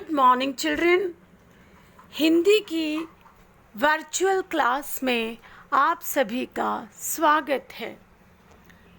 Good morning children. Hindi की virtual class में आप सभी का स्वागत है।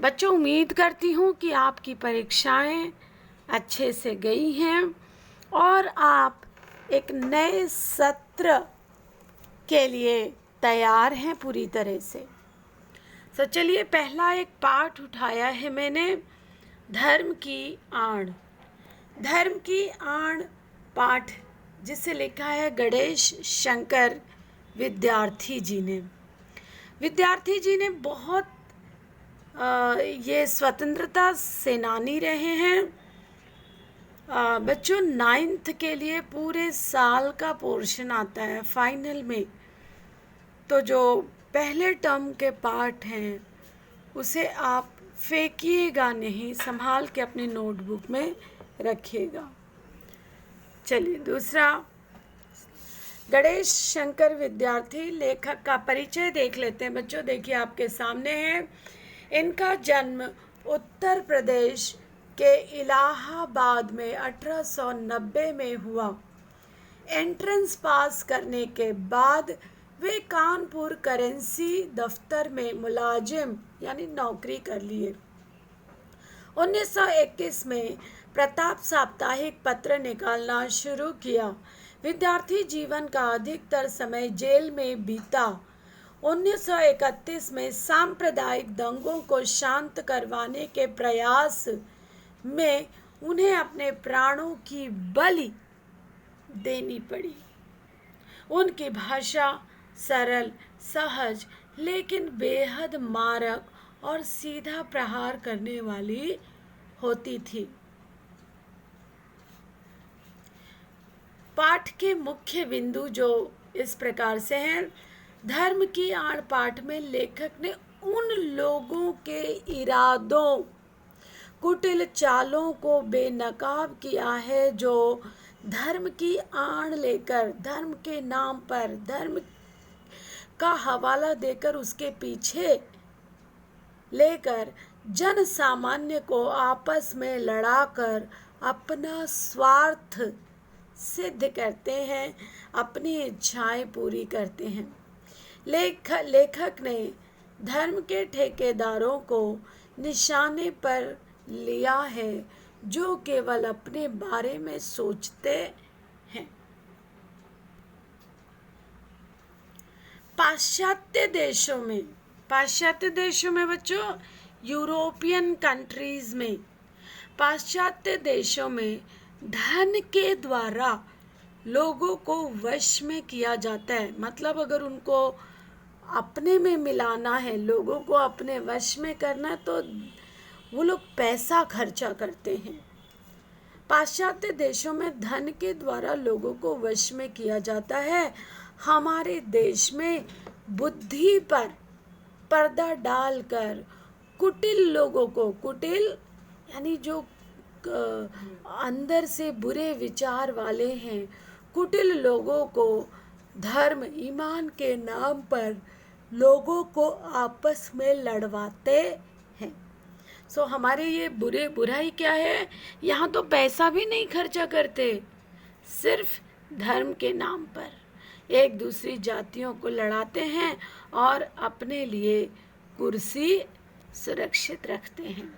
बच्चों, उम्मीद करती हूँ कि आपकी परीक्षाएं अच्छे से गई हैं और आप एक नए सत्र के लिए तैयार हैं पूरी तरह से। तो चलिए, पहला एक पाठ उठाया है मैंने, धर्म की आड़। धर्म की आड़ पाठ जिसे लिखा है गणेश शंकर विद्यार्थी जी ने। विद्यार्थी जी ने बहुत ये स्वतंत्रता सेनानी रहे हैं। बच्चों, 9th के लिए पूरे साल का पोर्शन आता है फाइनल में, तो जो पहले टर्म के पाठ हैं उसे आप फेंकिएगा नहीं, संभाल के अपनी नोटबुक में रखिएगा। चलिए, दूसरा, गणेश शंकर विद्यार्थी लेखक का परिचय देख लेते हैं। बच्चों देखिए, आपके सामने है। इनका जन्म उत्तर प्रदेश के इलाहाबाद में 1890 में हुआ। एंट्रेंस पास करने के बाद वे कानपुर करेंसी दफ्तर में मुलाजिम यानी नौकरी कर लिए। 1921 में प्रताप साप्ताहिक पत्र निकालना शुरू किया। विद्यार्थी जीवन का अधिकतर समय जेल में बीता। 1931 में सांप्रदायिक दंगों को शांत करवाने के प्रयास में उन्हें अपने प्राणों की बलि देनी पड़ी। उनकी भाषा सरल, सहज, लेकिन बेहद मारक और सीधा प्रहार करने वाली होती थी। पाठ के मुख्य बिंदु जो इस प्रकार से हैं। धर्म की आड़ पाठ में लेखक ने उन लोगों के इरादों, कुटिल चालों को बेनकाब किया है जो धर्म की आड़ लेकर, धर्म के नाम पर धर्म का हवाला देकर उसके पीछे लेकर जन सामान्य को आपस में लड़ाकर अपना स्वार्थ सिद्ध करते हैं, अपनी इच्छाएं पूरी करते हैं। लेखक ने धर्म के ठेकेदारों को निशाने पर लिया है जो केवल अपने बारे में सोचते हैं। पाश्चात्य देशों में बच्चों, यूरोपियन कंट्रीज में, पाश्चात्य देशों में धन के द्वारा लोगों को वश में किया जाता है। मतलब अगर उनको अपने में मिलाना है, लोगों को अपने वश में करना है, तो वो लोग पैसा खर्चा करते हैं। पाश्चात्य देशों में धन के द्वारा लोगों को वश में किया जाता है। हमारे देश में बुद्धि पर पर्दा डालकर कुटिल लोगों को, कुटिल यानी जो अंदर से बुरे विचार वाले हैं, कुटिल लोगों को धर्म, ईमान के नाम पर लोगों को आपस में लड़वाते हैं। सो हमारे ये बुराई क्या है? यहाँ तो पैसा भी नहीं खर्चा करते, सिर्फ धर्म के नाम पर एक दूसरी जातियों को लड़ाते हैं और अपने लिए कुर्सी सुरक्षित रखते हैं।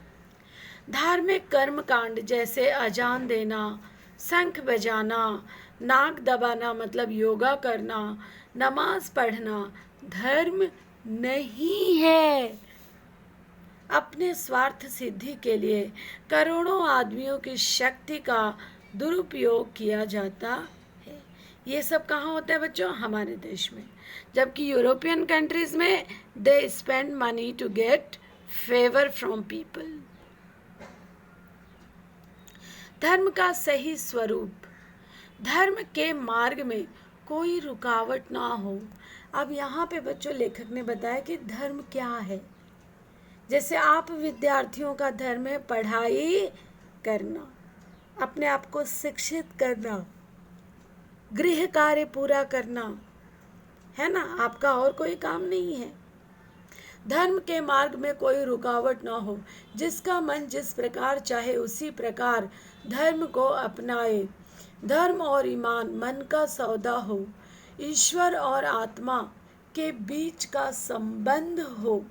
धार्मिक कर्म कांड जैसे अजान देना, शंख बजाना, नाक दबाना मतलब योगा करना, नमाज पढ़ना धर्म नहीं है। अपने स्वार्थ सिद्धि के लिए करोड़ों आदमियों की शक्ति का दुरुपयोग किया जाता है। ये सब कहाँ होता है बच्चों? हमारे देश में। जबकि यूरोपियन कंट्रीज में they spend money to get favour from people. धर्म का सही स्वरूप। धर्म के मार्ग में कोई रुकावट ना हो। अब यहाँ पे बच्चों लेखक ने बताया कि धर्म क्या है। जैसे आप विद्यार्थियों का धर्म है पढ़ाई करना, अपने आप को शिक्षित करना, गृह कार्य पूरा करना, है ना? आपका और कोई काम नहीं है। धर्म के मार्ग में कोई रुकावट ना हो। जिसका मन जिस प्रकार चाहे उसी प्रकार धर्म को अपनाए। धर्म और ईमान मन का सौदा हो, ईश्वर और आत्मा के बीच का संबंध हो।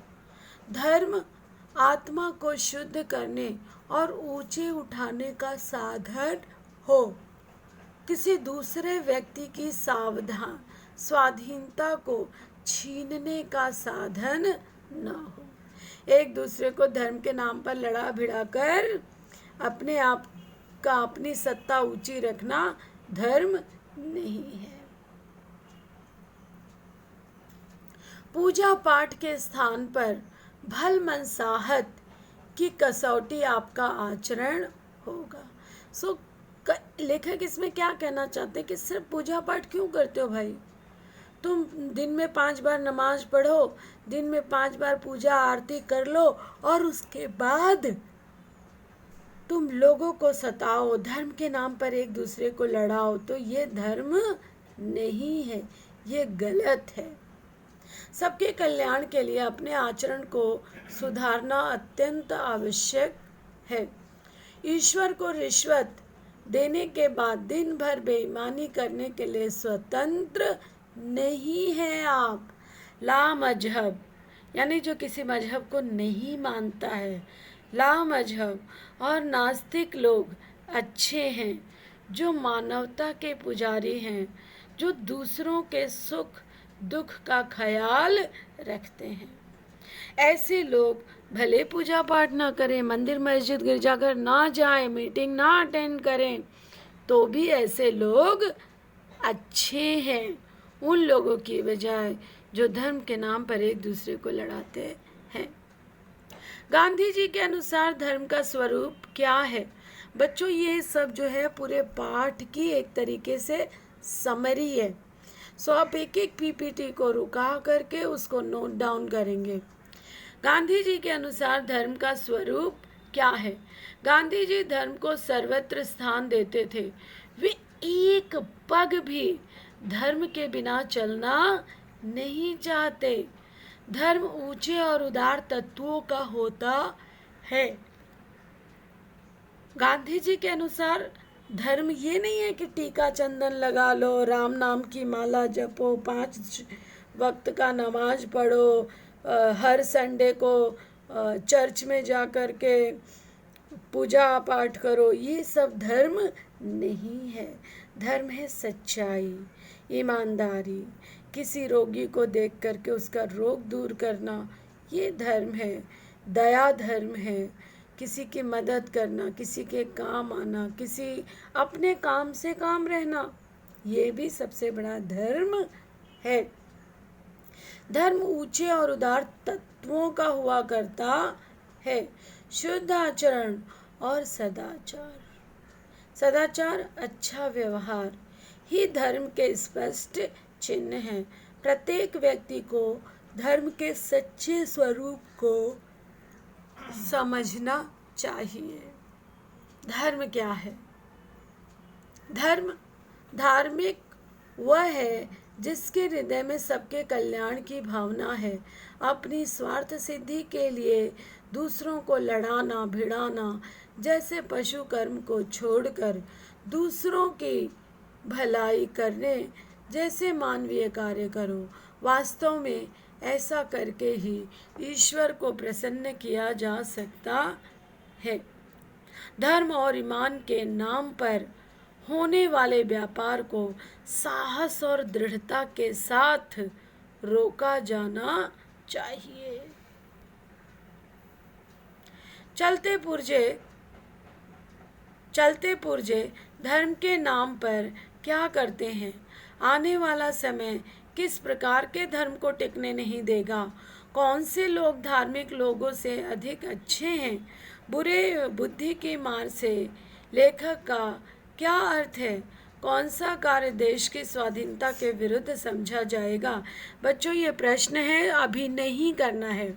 धर्म आत्मा को शुद्ध करने और ऊंचे उठाने का साधन हो, किसी दूसरे व्यक्ति की स्वाधीनता को छीनने का साधन न हो। एक दूसरे को धर्म के नाम पर लड़ा भिड़ा कर अपने आप का अपनी सत्ता ऊंची रखना धर्म नहीं है। पूजा पाठ के स्थान पर भल मनसाहत की कसौटी आपका आचरण होगा। लेखक इसमें क्या कहना चाहते हैं कि सिर्फ पूजा पाठ क्यों करते हो भाई? तुम दिन में 5 बार नमाज पढ़ो, दिन में 5 बार पूजा आरती कर लो और उसके बाद तुम लोगों को सताओ, धर्म के नाम पर एक दूसरे को लड़ाओ, तो ये धर्म नहीं है, ये गलत है। सबके कल्याण के लिए अपने आचरण को सुधारना अत्यंत आवश्यक है। ईश्वर को रिश्वत देने के बाद दिन भर बेईमानी करने के लिए स्वतंत्र नहीं है आप। ला मजहब यानी जो किसी मजहब को नहीं मानता है, ला मजहब और नास्तिक लोग अच्छे हैं, जो मानवता के पुजारी हैं, जो दूसरों के सुख दुख का ख्याल रखते हैं। ऐसे लोग भले पूजा पाठ ना करें, मंदिर मस्जिद गिरजाघर ना जाएं, मीटिंग ना अटेंड करें, तो भी ऐसे लोग अच्छे हैं उन लोगों की बजाय जो धर्म के नाम पर एक दूसरे को लड़ाते हैं। गांधी जी के अनुसार धर्म का स्वरूप क्या है? बच्चों, ये सब जो है पूरे पाठ की एक तरीके से समरी है। सो आप एक एक पीपीटी को रुका करके उसको नोट डाउन करेंगे। गांधी जी के अनुसार धर्म का स्वरूप क्या है? गांधी जी धर्म को सर्वत्र स्थान देते थे। वे एक पग भी धर्म के बिना चलना नहीं चाहते। धर्म ऊंचे और उदार तत्वों का होता है। गांधी जी के अनुसार धर्म ये नहीं है कि टीका चंदन लगा लो, राम नाम की माला जपो, 5 वक्त का नमाज पढ़ो, हर संडे को चर्च में जा कर के पूजा पाठ करो। ये सब धर्म नहीं है। धर्म है सच्चाई, ईमानदारी, किसी रोगी को देख करके उसका रोग दूर करना, ये धर्म है। दया धर्म है, किसी की मदद करना, किसी के काम आना, किसी अपने काम से काम रहना, ये भी सबसे बड़ा धर्म है। धर्म ऊंचे और उदार तत्वों का हुआ करता है। शुद्ध आचरण और सदाचार। सदाचार अच्छा व्यवहार ही धर्म के स्पष्ट चिन्ह है। प्रत्येक व्यक्ति को धर्म के सच्चे स्वरूप को समझना चाहिए। धर्म क्या है? धर्म धार्मिक वह है जिसके हृदय में सबके कल्याण की भावना है। अपनी स्वार्थ सिद्धि के लिए दूसरों को लड़ाना भिड़ाना जैसे पशु कर्म को छोड़कर दूसरों की भलाई करने जैसे मानवीय कार्य करो। वास्तव में ऐसा करके ही ईश्वर को प्रसन्न किया जा सकता है। धर्म और ईमान के नाम पर होने वाले व्यापार को साहस और दृढ़ता के साथ रोका जाना चाहिए। चलते पुर्जे धर्म के नाम पर क्या करते हैं? आने वाला समय किस प्रकार के धर्म को टिकने नहीं देगा? कौन से लोग धार्मिक लोगों से अधिक अच्छे हैं? बुरे बुद्धि की मार से लेखक का क्या अर्थ है? कौन सा कार्य देश की स्वाधीनता के विरुद्ध समझा जाएगा? बच्चों, ये प्रश्न है, अभी नहीं करना है।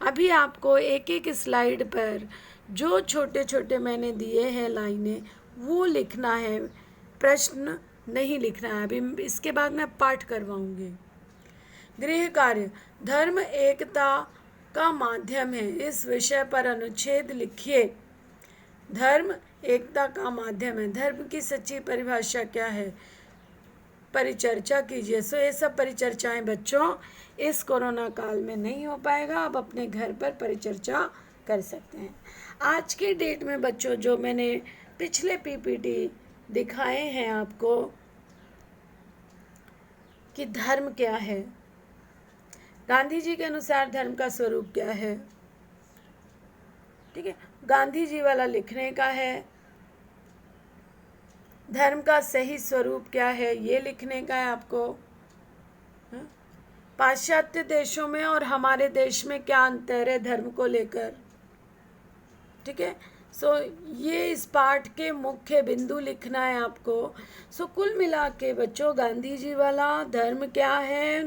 अभी आपको एक एक स्लाइड पर जो छोटे छोटे मैंने दिए हैं लाइनें, वो लिखना है, प्रश्न नहीं लिखना है। अभी इसके बाद मैं पाठ करवाऊंगी। गृह कार्य। धर्म एकता का माध्यम है। इस विषय पर अनुच्छेद लिखिए। धर्म एकता का माध्यम है। धर्म की सच्ची परिभाषा क्या है? परिचर्चा कीजिए। सो ये सब परिचर्चाएं बच्चों इस कोरोना काल में नहीं हो पाएगा, आप अपने घर पर परिचर्चा कर सकते हैं। आज के डेट में बच्चों जो मैंने पिछले पीपीटी दिखाए हैं आपको कि धर्म क्या है, गांधी जी के अनुसार धर्म का स्वरूप क्या है, ठीक है, गांधी जी वाला लिखने का है। धर्म का सही स्वरूप क्या है ये लिखने का है आपको। पाश्चात्य देशों में और हमारे देश में क्या अंतर है धर्म को लेकर, ठीक है। सो ये इस पाठ के मुख्य बिंदु लिखना है आपको। सो कुल मिला के बच्चों गांधी जी वाला धर्म क्या है,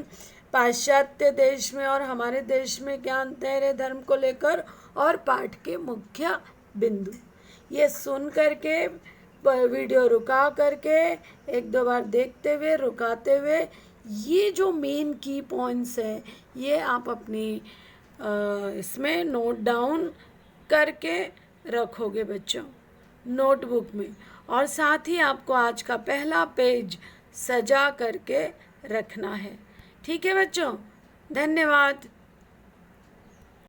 पाश्चात्य देश में और हमारे देश में क्या अंतर है धर्म को लेकर, और पाठ के मुख्य बिंदु ये सुन करके वीडियो रुका करके एक दो बार देखते हुए रुकाते हुए ये जो मेन की पॉइंट्स है ये आप अपनी इसमें नोट डाउन करके रखोगे बच्चों नोटबुक में, और साथ ही आपको आज का पहला पेज सजा करके रखना है। ठीक है बच्चों, धन्यवाद।